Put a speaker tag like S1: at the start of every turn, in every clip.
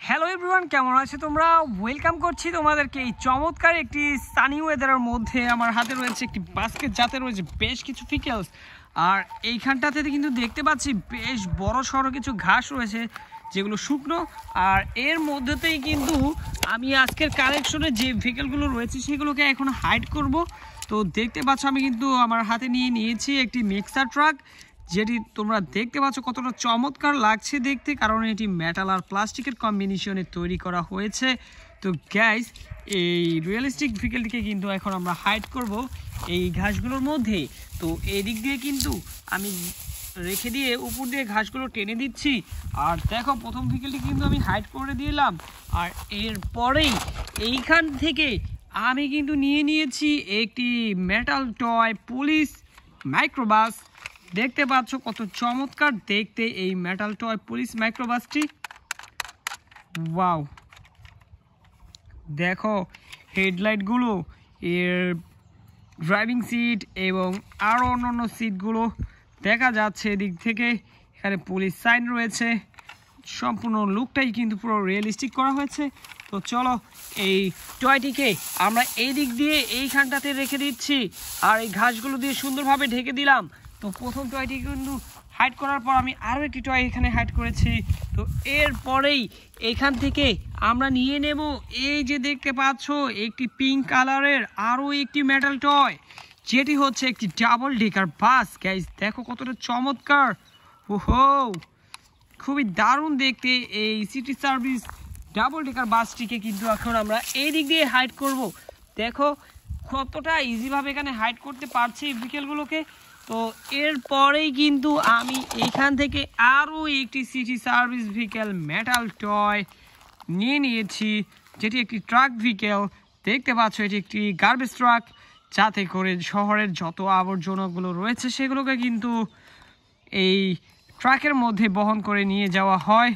S1: Hello everyone, কেমন আছে তোমরা? ওয়েলকাম করছি তোমাদেরকে এই চমৎকার একটি সানি ওয়েদারের মধ্যে। আমার হাতে রয়েছে একটি বাস্কেট, যাতে রয়েছে বেশ কিছু পিকেলস। আর এইখানটাতে কিন্তু দেখতে পাচ্ছি বেশ বড় সড়ো কিছু ঘাস রয়েছে, যেগুলো শুকনো। আর এর মধ্যেতেই কিন্তু আমি আজকের কালেকশনে যে ভেহিকেলগুলো রয়েছে সেগুলোকে এখন হাইড করব। তো দেখতে পাচ্ছ আমি কিন্তু আমার হাতে নিয়েছি একটি মিক্সার ট্রাক, যেটি তোমরা দেখতে পাচ্ছ কতটা চমৎকার লাগছে দেখতে, কারণ এটি মেটাল আর প্লাস্টিকের কম্বিনেশনে তৈরি করা হয়েছে। তো গাইস, এই রিয়েলিস্টিক ভেহিকেলটিকে কিন্তু এখন আমরা হাইড করব এই ঘাসগুলোর মধ্যে। তো এদিক দিয়ে কিন্তু আমি রেখে দিয়ে উপর দিয়ে ঘাসগুলো টেনে দিচ্ছি। আর দেখো, প্রথম ভেহিকেলটি কিন্তু আমি হাইড করে দিলাম। আর এরপরেই এইখান থেকে আমি কিন্তু নিয়েছি একটি মেটাল টয় পুলিশ মাইক্রোবাস। দেখতে পাচ্ছ কত চমৎকার দেখতে এই মেটাল টয় পুলিশ মাইক্রোবাসটি। ওয়াও, দেখো হেডলাইটগুলো, এর ড্রাইভিং সিট এবং আরও অন্যান্য সিটগুলো দেখা যাচ্ছে এদিক থেকে। এখানে পুলিশ সাইন রয়েছে। সম্পূর্ণ লুকটাই কিন্তু পুরো রিয়েলিস্টিক করা হয়েছে। তো চলো, এই টয়টিকে আমরা এই দিক দিয়ে এইখানটাতে রেখে দিচ্ছি। আর এই ঘাসগুলো দিয়ে সুন্দরভাবে ঢেকে দিলাম। তো প্রথম টয়টি কিন্তু হাইড করার পর আমি আরও একটি টয় এখানে হাইড করেছি। তো এরপরেই এখান থেকে আমরা নিয়ে নেব, এই যে দেখতে পাচ্ছ একটি পিঙ্ক কালারের আরও একটি মেটাল টয়, যেটি হচ্ছে একটি ডাবল ডেকার বাস। গাইস, দেখো কতটা চমৎকার। ওহো, খুবই দারুণ দেখতে এই সিটি সার্ভিস ডাবল ডেকার বাসটিকে কিন্তু এখন আমরা এই দিক দিয়ে হাইড করব। দেখো কতটা ইজিভাবে এখানে হাইড করতে পারছি ভেহিকেলগুলোকে। তো এরপরেই কিন্তু আমি এখান থেকে আরও একটি city service vehicle metal toy নিয়েছি, যেটি একটি ট্রাক ভেহিকেল। দেখতে পাচ্ছ এটি একটি গার্বেজ ট্রাক, যাতে করে শহরের যত আবর্জনাগুলো রয়েছে সেগুলোকে কিন্তু এই ট্রাকের মধ্যে বহন করে নিয়ে যাওয়া হয়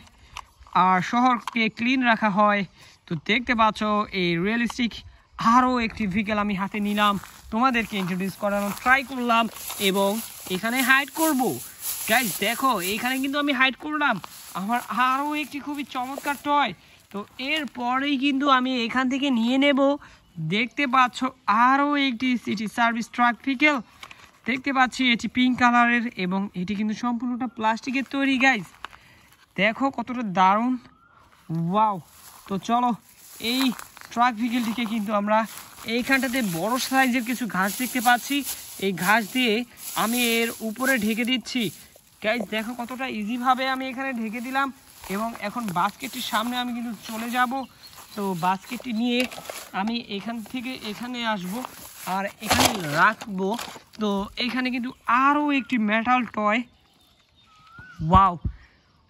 S1: আর শহরকে ক্লিন রাখা হয়। তো দেখতে পাচ্ছ এই রিয়েলিস্টিক আরও একটি ভেহিকেল আমি হাতে নিলাম, তোমাদেরকে ইন্ট্রোডিউস করানোর ট্রাই করলাম এবং এখানে হাইড করব। গাইস দেখো, এইখানে কিন্তু আমি হাইড করলাম আমার আরও একটি খুবই চমৎকার টয়। তো এরপরেই কিন্তু আমি এখান থেকে নিয়ে নেব, দেখতে পাচ্ছ আরও একটি সিটি সার্ভিস ট্রাক ভেহিকেল। দেখতে পাচ্ছি এটি পিঙ্ক কালারের এবং এটি কিন্তু সম্পূর্ণটা প্লাস্টিকের তৈরি। গাইস দেখো কতটা দারুণ। ওয়াও, তো চলো, এই ট্রাক ভেহিকেলটিকে কিন্তু আমরা এইখানটাতে বড় সাইজের কিছু ঘাস দেখতে পাচ্ছি, এই ঘাস দিয়ে আমি এর উপরে ঢেকে দিচ্ছি। গাইস দেখো কতটা ইজিভাবে আমি এখানে ঢেকে দিলাম এবং এখন বাস্কেটটির সামনে আমি কিন্তু চলে যাব। তো বাস্কেটটি নিয়ে আমি এখান থেকে এখানে আসব আর এখানে রাখবো। তো এখানে কিন্তু আরও একটি মেটাল টয়, ওয়াও,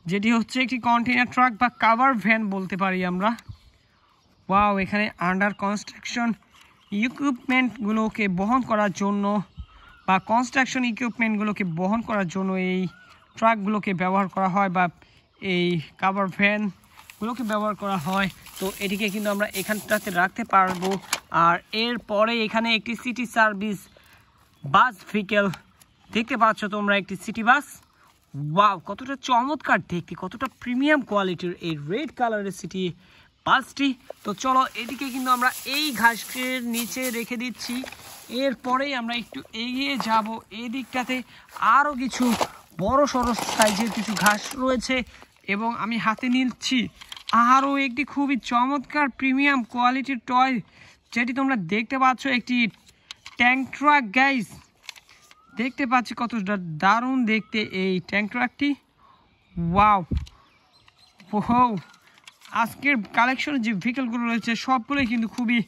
S1: যেটি হচ্ছে একটি কন্টেনার ট্রাক বা কাভার ভ্যান বলতে পারি আমরা। ওয়াও, এখানে আন্ডার কনস্ট্রাকশন ইকুইপমেন্টগুলোকে বহন করার জন্য বা কনস্ট্রাকশন ইকুইপমেন্টগুলোকে বহন করার জন্য এই ট্রাকগুলোকে ব্যবহার করা হয় বা এই কাভার ভ্যানগুলোকে ব্যবহার করা হয়। তো এটিকে কিন্তু আমরা এখানটাতে রাখতে পারবো। আর এরপরে এখানে একটি সিটি সার্ভিস বাস ভেহিকেল দেখতে পাচ্ছ তোমরা, একটি সিটি বাস। ওয়াও, কতটা চমৎকার দেখতে, কতটা প্রিমিয়াম কোয়ালিটির এই রেড কালারের সিটি বাসটি। তো চলো, এটিকে কিন্তু আমরা এই ঘাসের নিচে রেখে দিচ্ছি। এরপরেই আমরা একটু এগিয়ে যাব, এই দিকটাতে আরও কিছু বড় সড়ো সাইজের কিছু ঘাস রয়েছে এবং আমি হাতে নিচ্ছি আরও একটি খুবই চমৎকার প্রিমিয়াম কোয়ালিটির টয়, যেটি তোমরা দেখতে পাচ্ছ একটি ট্যাঙ্ক ট্রাক। গাইস দেখতে পাচ্ছি কতটা দারুণ দেখতে এই ট্যাঙ্ক ট্রাকটি। ওয়াও, ওহো, আজকের কালেকশনে যে ভেহিকেলগুলো রয়েছে সবগুলোই কিন্তু খুবই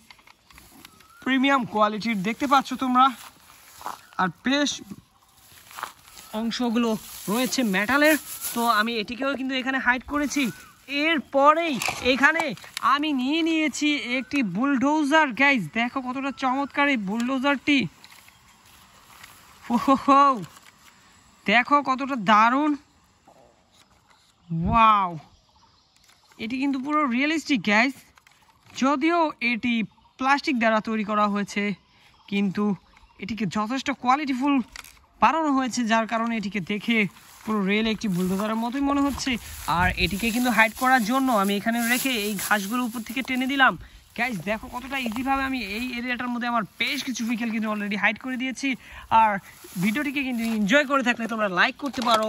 S1: প্রিমিয়াম কোয়ালিটির দেখতে পাচ্ছ তোমরা। আর বেশ অংশগুলো রয়েছে মেটালের। তো আমি এটিকেও কিন্তু এখানে হাইড করেছি। এরপরেই এখানে আমি নিয়েছি একটি বুলডোজার। গাইস দেখো কতটা চমৎকার এই বুলডোজারটি। ওহো, দেখো কতটা দারুণ। ওয়াও, এটি কিন্তু পুরো রিয়েলিস্টিক। গাইস যদিও এটি প্লাস্টিক দ্বারা তৈরি করা হয়েছে, কিন্তু এটিকে যথেষ্ট কোয়ালিটিফুল বানানো হয়েছে, যার কারণে এটিকে দেখে পুরো রেল একটি বুলডোজারের মতোই মনে হচ্ছে। আর এটিকে কিন্তু হাইড করার জন্য আমি এখানে রেখে এই ঘাসগুলো উপর থেকে টেনে দিলাম। গাইস দেখো কতটা ইজিভাবে আমি এই এরিয়াটার মধ্যে আমার বেশ কিছু ভেহিকেল কিন্তু অলরেডি হাইড করে দিয়েছি। আর ভিডিওটিকে কিন্তু এনজয় করে থাকলে তোমরা লাইক করতে পারো,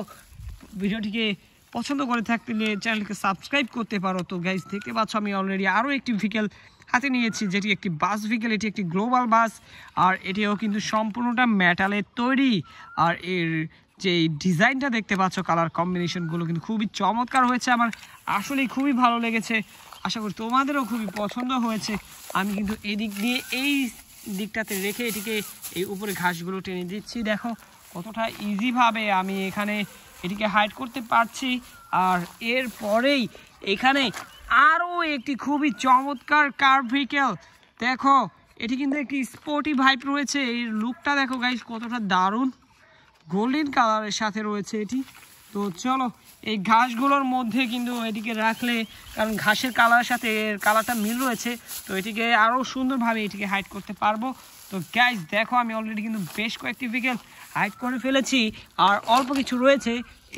S1: ভিডিওটিকে পছন্দ করে থাকলে চ্যানেলকে সাবস্ক্রাইব করতে পারো। তো গাইস দেখতে পাচ্ছ আমি অলরেডি আরও একটি ভেহিকেল হাতে নিয়েছি, যেটি একটি বাস ভেহিকেল। এটি একটি গ্লোবাল বাস, আর এটিও কিন্তু সম্পূর্ণটা মেটালের তৈরি। আর এর যে ডিজাইনটা দেখতে পাচ্ছ, কালার কম্বিনেশনগুলো কিন্তু খুবই চমৎকার হয়েছে, আমার আসলেই খুবই ভালো লেগেছে। আশা করি তোমাদেরও খুবই পছন্দ হয়েছে। আমি কিন্তু এদিক দিয়ে এই দিকটাতে রেখে এটিকে এই উপরে ঘাসগুলো টেনে দিচ্ছি। দেখো কতটা ইজিভাবে আমি এখানে এটিকে হাইড করতে পারছি। আর এরপরেই এখানে আরও একটি খুবই চমৎকার কার ভেহিকেল। দেখো এটি কিন্তু একটি স্পোর্টি ভাইব রয়েছে। এর লুকটা দেখো গাইস কতটা দারুণ, গোল্ডেন কালারের সাথে রয়েছে এটি। তো চলো এই ঘাসগুলোর মধ্যে কিন্তু এটিকে রাখলে, কারণ ঘাসের কালারের সাথে এর কালারটা মিল রয়েছে, তো এটিকে আরও সুন্দরভাবে এটিকে হাইড করতে পারবো। তো গাইস দেখো আমি অলরেডি কিন্তু বেশ কয়েকটি ভেহিকেল হাইড করে ফেলেছি, আর অল্প কিছু রয়েছে।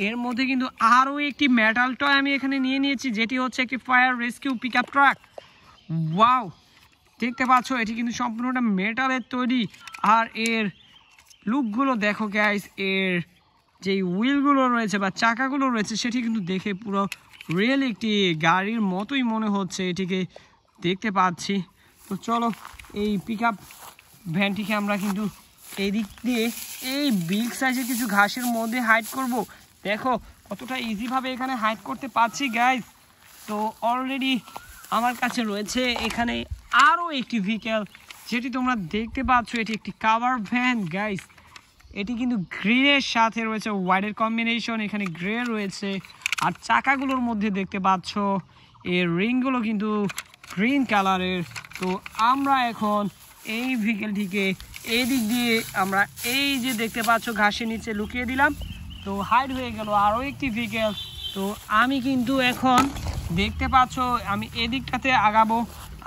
S1: এর মধ্যে কিন্তু আরও একটি মেটাল টয় আমি এখানে নিয়ে নিয়েছি, যেটি হচ্ছে একটি fire rescue pick up truck. Wow, দেখতে পাচ্ছ এটি কিন্তু সম্পূর্ণটা মেটালের তৈরি। আর এর লুকগুলো দেখো গাইস, এর যেই হুইলগুলো রয়েছে বা চাকাগুলো রয়েছে সেটি কিন্তু দেখে পুরো রিয়েল একটি গাড়ির মতোই মনে হচ্ছে, এটিকে দেখতে পাচ্ছি। তো চলো এই পিক আপ ভ্যানটিকে আমরা কিন্তু এই দিক দিয়ে এই বিগ সাইজের কিছু ঘাসের মধ্যে হাইড করব। দেখো কতটা ইজিভাবে এখানে হাইড করতে পারছি গাইস। তো অলরেডি আমার কাছে রয়েছে এখানে আরও একটি ভেহিকেল, যেটি তোমরা দেখতে পাচ্ছ। এটি একটি কাভার ভ্যান গাইস। এটি কিন্তু গ্রিনের সাথে রয়েছে হোয়াইটের কম্বিনেশন, এখানে গ্রে রয়েছে। আর চাকাগুলোর মধ্যে দেখতে পাচ্ছ এর রিংগুলো কিন্তু গ্রিন কালারের। তো আমরা এখন এই ভেহিকেলটিকে এই দিক দিয়ে আমরা এই যে দেখতে পাচ্ছ ঘাসের নিচে লুকিয়ে দিলাম। তো হাইড হয়ে গেল আরও একটি ভেহিকেল। তো আমি কিন্তু এখন দেখতে পাচ্ছ আমি এদিকটাতে আগাবো।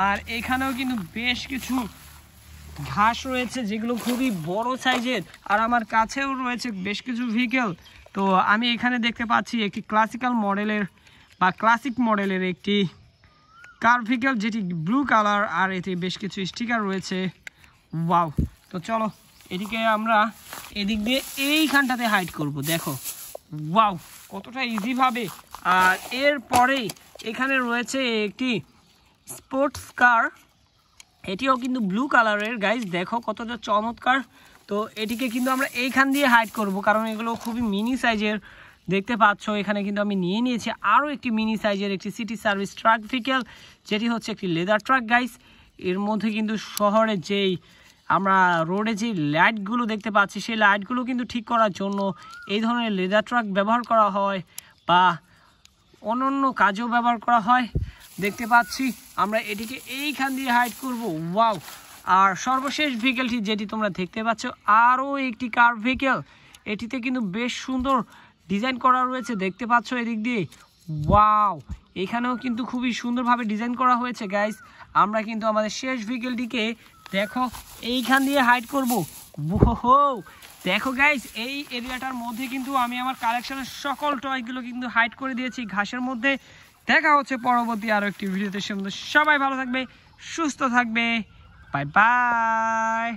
S1: আর এখানেও কিন্তু বেশ কিছু ঘাস রয়েছে যেগুলো খুবই বড় সাইজের, আর আমার কাছেও রয়েছে বেশ কিছু ভেহিকেল। তো আমি এখানে দেখতে পাচ্ছি একটি ক্লাসিক্যাল মডেলের বা ক্লাসিক মডেলের একটি কার ভেহিকেল, যেটি ব্লু কালার, আর এতে বেশ কিছু স্টিকার রয়েছে। ওয়াও, তো চলো এদিকে আমরা এদিক দিয়ে এইখানটাতে হাইড করব। দেখো ওয়াও কতটা ইজিভাবে। আর এরপরেই এখানে রয়েছে একটি স্পোর্টস কার, এটিও কিন্তু ব্লু কালারের গাইস। দেখো কতটা চমৎকার। তো এটিকে কিন্তু আমরা এইখান দিয়ে হাইড করব, কারণ এগুলো খুবই মিনি সাইজের দেখতে পাচ্ছ। এখানে কিন্তু আমি নিয়ে নিয়েছি আরও একটি মিনি সাইজের একটি সিটি সার্ভিস ট্রাক ভেহিকেল, যেটি হচ্ছে একটি লেদার ট্রাক গাইস। এর মধ্যে কিন্তু শহরে যেই আমরা রোডে যে লাইটগুলো দেখতে পাচ্ছি, সেই লাইটগুলো কিন্তু ঠিক করার জন্য এই ধরনের লেদার ট্রাক ব্যবহার করা হয়, বা অন্যান্য কাজেও ব্যবহার করা হয়। দেখতে পাচ্ছি আমরা এটিকে এইখান দিয়ে হাইড করব। ওয়াও, আর সর্বশেষ ভেহিকেলটি যেটি তোমরা দেখতে পাচ্ছ আরও একটি কার ভেহিকেল। এটিতে কিন্তু বেশ সুন্দর ডিজাইন করা রয়েছে, দেখতে পাচ্ছ এদিক দিয়ে। ওয়াও, এখানেও কিন্তু খুবই সুন্দরভাবে ডিজাইন করা হয়েছে গাইস। আমরা কিন্তু আমাদের শেষ ভেহিকেলটিকে দেখো এইখান দিয়ে হাইড করব। ওহো, দেখো গাইস এই এরিয়াটার মধ্যে কিন্তু আমি আমার কালেকশনের সকল টয়গুলো কিন্তু হাইড করে দিয়েছি ঘাসের মধ্যে। দেখা হচ্ছে পরবর্তী আরও একটি ভিডিওতে। সে মধ্যে সবাই ভালো থাকবে, সুস্থ থাকবে। Bye bye.